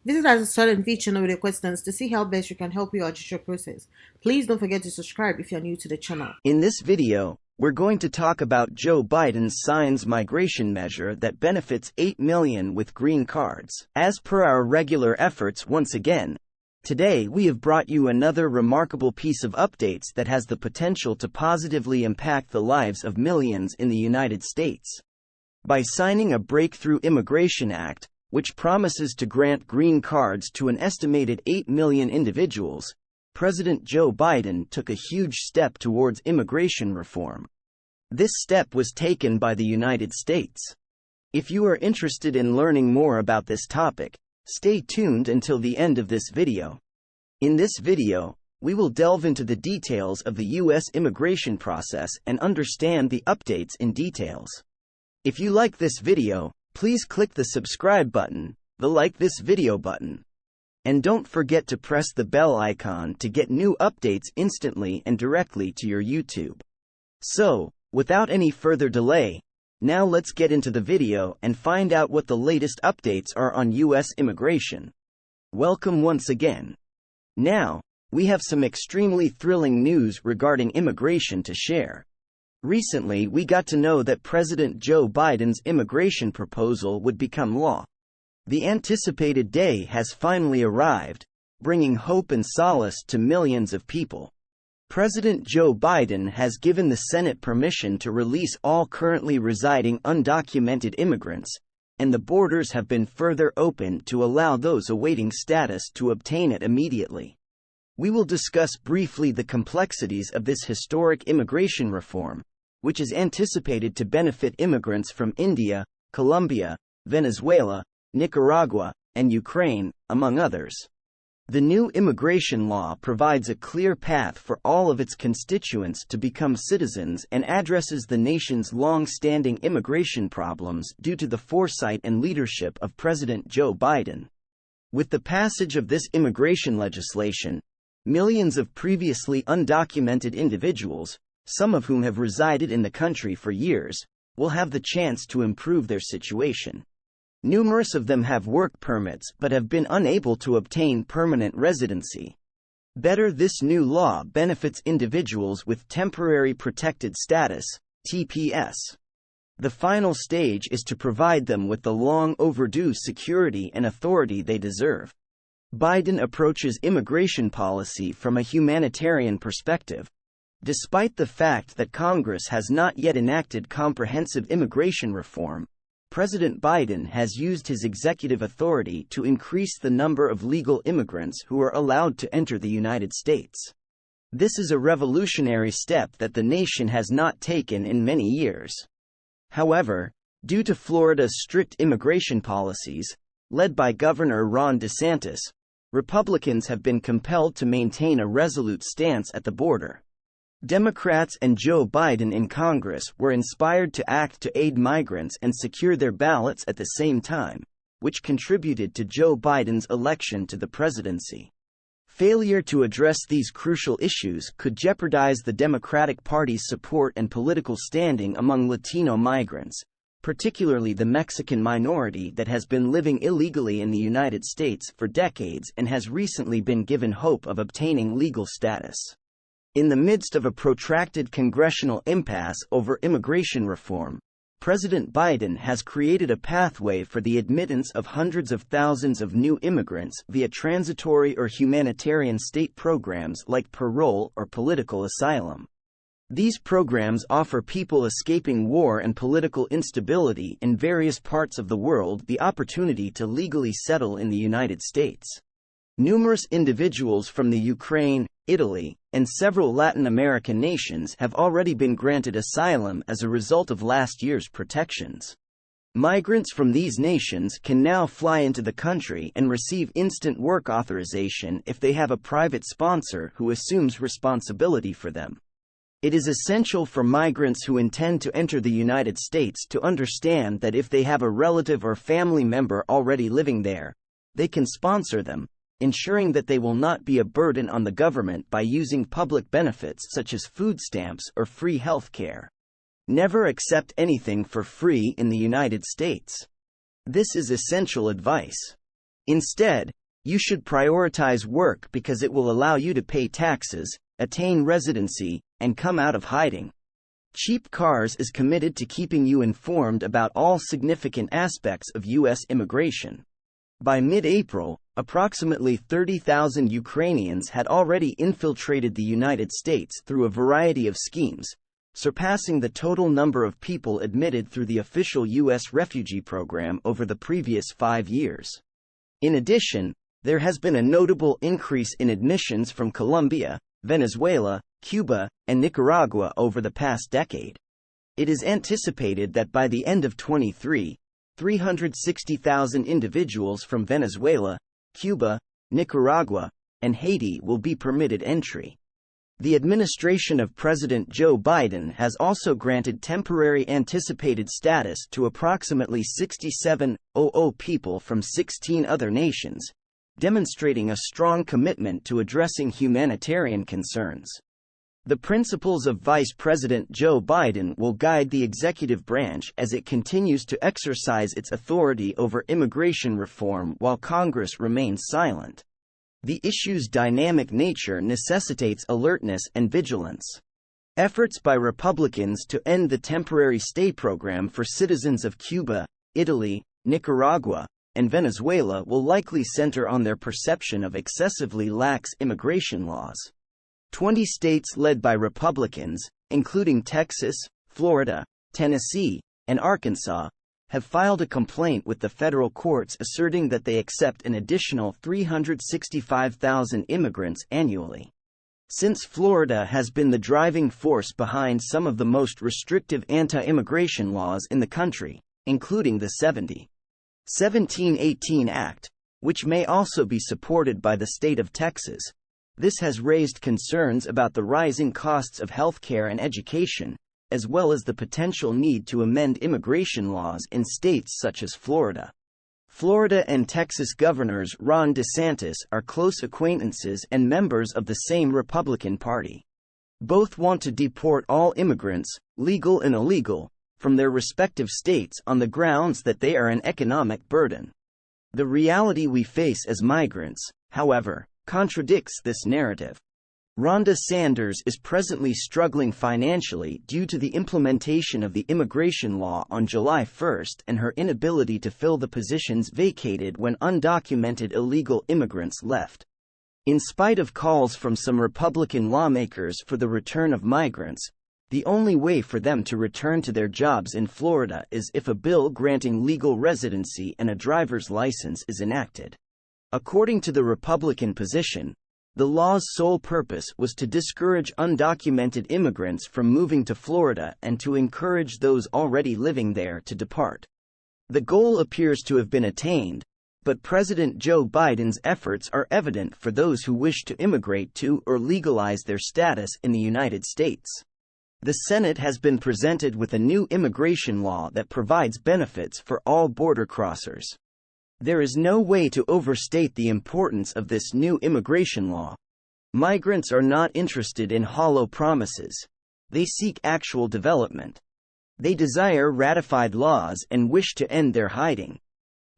Visit our Swat&Vee channel with your questions to see how best we can help you out your process. Please don't forget to subscribe if you're new to the channel. In this video, we're going to talk about Joe Biden's signs migration measure that benefits 8 million with green cards. As per our regular efforts once again, today we have brought you another remarkable piece of updates that has the potential to positively impact the lives of millions in the United States. By signing a Breakthrough Immigration Act, which promises to grant green cards to an estimated 8 million individuals, President Joe Biden took a huge step towards immigration reform. This step was taken by the United States. If you are interested in learning more about this topic, stay tuned until the end of this video. In this video, we will delve into the details of the U.S. immigration process and understand the updates in details. If you like this video, please click the subscribe button, the like this video button. And don't forget to press the bell icon to get new updates instantly and directly to your YouTube. So, without any further delay, now let's get into the video and find out what the latest updates are on U.S. immigration. Welcome once again. Now, we have some extremely thrilling news regarding immigration to share. Recently, we got to know that President Joe Biden's immigration proposal would become law. The anticipated day has finally arrived, bringing hope and solace to millions of people. President Joe Biden has given the Senate permission to release all currently residing undocumented immigrants, and the borders have been further opened to allow those awaiting status to obtain it immediately. We will discuss briefly the complexities of this historic immigration reform, which is anticipated to benefit immigrants from India, Colombia, Venezuela, Nicaragua, and Ukraine, among others. The new immigration law provides a clear path for all of its constituents to become citizens and addresses the nation's long-standing immigration problems due to the foresight and leadership of President Joe Biden. With the passage of this immigration legislation, millions of previously undocumented individuals, some of whom have resided in the country for years, will have the chance to improve their situation. Numerous of them have work permits but have been unable to obtain permanent residency. Better, this new law benefits individuals with temporary protected status, TPS. The final stage is to provide them with the long overdue security and authority they deserve. Biden approaches immigration policy from a humanitarian perspective. Despite the fact that Congress has not yet enacted comprehensive immigration reform, President Biden has used his executive authority to increase the number of legal immigrants who are allowed to enter the United States. This is a revolutionary step that the nation has not taken in many years. However, due to Florida's strict immigration policies, led by Governor Ron DeSantis, Republicans have been compelled to maintain a resolute stance at the border. Democrats and Joe Biden in Congress were inspired to act to aid migrants and secure their ballots at the same time, which contributed to Joe Biden's election to the presidency. Failure to address these crucial issues could jeopardize the Democratic Party's support and political standing among Latino migrants, particularly the Mexican minority that has been living illegally in the United States for decades and has recently been given hope of obtaining legal status. In the midst of a protracted congressional impasse over immigration reform, President Biden has created a pathway for the admittance of hundreds of thousands of new immigrants via transitory or humanitarian state programs like parole or political asylum. These programs offer people escaping war and political instability in various parts of the world the opportunity to legally settle in the United States. Numerous individuals from the Ukraine, Italy, and several Latin American nations have already been granted asylum as a result of last year's protections. Migrants from these nations can now fly into the country and receive instant work authorization if they have a private sponsor who assumes responsibility for them. It is essential for migrants who intend to enter the United States to understand that if they have a relative or family member already living there, they can sponsor them, ensuring that they will not be a burden on the government by using public benefits such as food stamps or free health care. Never accept anything for free in the United States. This is essential advice. Instead, you should prioritize work because it will allow you to pay taxes, attain residency, and come out of hiding. Cheap Cars is committed to keeping you informed about all significant aspects of U.S. immigration. By mid-April, approximately 30,000 Ukrainians had already infiltrated the United States through a variety of schemes, surpassing the total number of people admitted through the official U.S. refugee program over the previous 5 years. In addition, there has been a notable increase in admissions from Colombia, Venezuela, Cuba, and Nicaragua over the past decade. It is anticipated that by the end of 2023, 360,000 individuals from Venezuela, Cuba, Nicaragua, and Haiti will be permitted entry. The administration of President Joe Biden has also granted temporary anticipated status to approximately 6,700 people from 16 other nations, demonstrating a strong commitment to addressing humanitarian concerns. The principles of Vice President Joe Biden will guide the executive branch as it continues to exercise its authority over immigration reform while Congress remains silent. The issue's dynamic nature necessitates alertness and vigilance. Efforts by Republicans to end the temporary stay program for citizens of Cuba, Italy, Nicaragua, and Venezuela will likely center on their perception of excessively lax immigration laws. 20 states led by Republicans, including Texas, Florida, Tennessee, and Arkansas, have filed a complaint with the federal courts asserting that they accept an additional 365,000 immigrants annually. Since Florida has been the driving force behind some of the most restrictive anti-immigration laws in the country, including the 1718 Act, which may also be supported by the state of Texas, this has raised concerns about the rising costs of healthcare and education, as well as the potential need to amend immigration laws in states such as Florida. Florida and Texas governors Ron DeSantis are close acquaintances and members of the same Republican Party. Both want to deport all immigrants, legal and illegal, from their respective states on the grounds that they are an economic burden. The reality we face as migrants, however, contradicts this narrative. Rhonda Sanders is presently struggling financially due to the implementation of the immigration law on July 1 and her inability to fill the positions vacated when undocumented illegal immigrants left. In spite of calls from some Republican lawmakers for the return of migrants, the only way for them to return to their jobs in Florida is if a bill granting legal residency and a driver's license is enacted. According to the Republican position, the law's sole purpose was to discourage undocumented immigrants from moving to Florida and to encourage those already living there to depart. The goal appears to have been attained, but President Joe Biden's efforts are evident for those who wish to immigrate to or legalize their status in the United States. The Senate has been presented with a new immigration law that provides benefits for all border crossers. There is no way to overstate the importance of this new immigration law. Migrants are not interested in hollow promises. They seek actual development. They desire ratified laws and wish to end their hiding.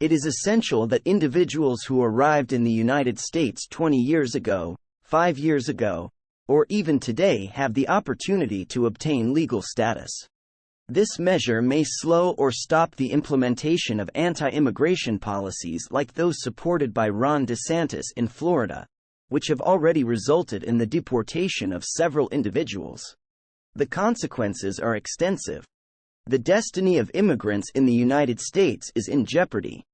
It is essential that individuals who arrived in the United States 20 years ago, 5 years ago, or even today have the opportunity to obtain legal status. This measure may slow or stop the implementation of anti-immigration policies like those supported by Ron DeSantis in Florida, which have already resulted in the deportation of several individuals. The consequences are extensive. The destiny of immigrants in the United States is in jeopardy.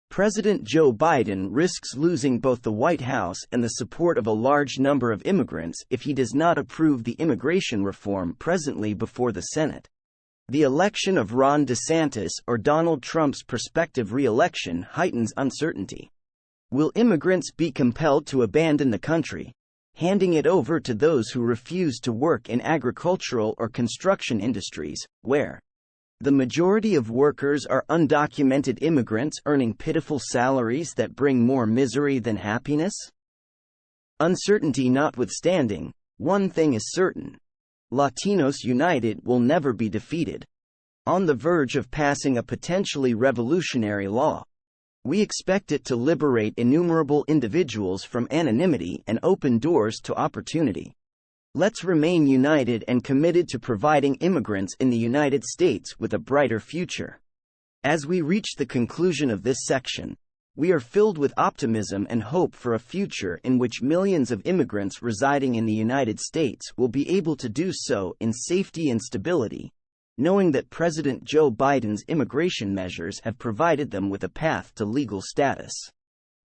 President Joe Biden risks losing both the White House and the support of a large number of immigrants if he does not approve the immigration reform presently before the Senate. The election of Ron DeSantis or Donald Trump's prospective re-election heightens uncertainty. Will immigrants be compelled to abandon the country, handing it over to those who refuse to work in agricultural or construction industries, where the majority of workers are undocumented immigrants earning pitiful salaries that bring more misery than happiness? Uncertainty notwithstanding, one thing is certain. Latinos United will never be defeated. On the verge of passing a potentially revolutionary law, We expect it to liberate innumerable individuals from anonymity and open doors to opportunity. Let's remain united and committed to providing immigrants in the United States with a brighter future. As we reach the conclusion of this section, we are filled with optimism and hope for a future in which millions of immigrants residing in the United States will be able to do so in safety and stability, knowing that President Joe Biden's immigration measures have provided them with a path to legal status.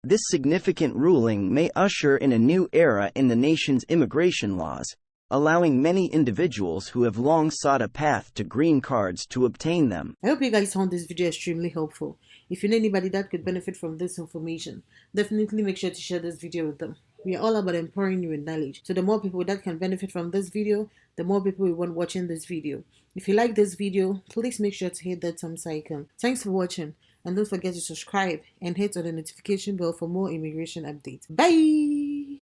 This significant ruling may usher in a new era in the nation's immigration laws, allowing many individuals who have long sought a path to green cards to obtain them. I hope you guys found this video extremely helpful. If you know anybody that could benefit from this information, definitely make sure to share this video with them. We are all about empowering you with knowledge. So the more people that can benefit from this video, the more people we want watching this video. If you like this video, please make sure to hit that thumbs icon. Thanks for watching, and don't forget to subscribe and hit on the notification bell for more immigration updates. Bye!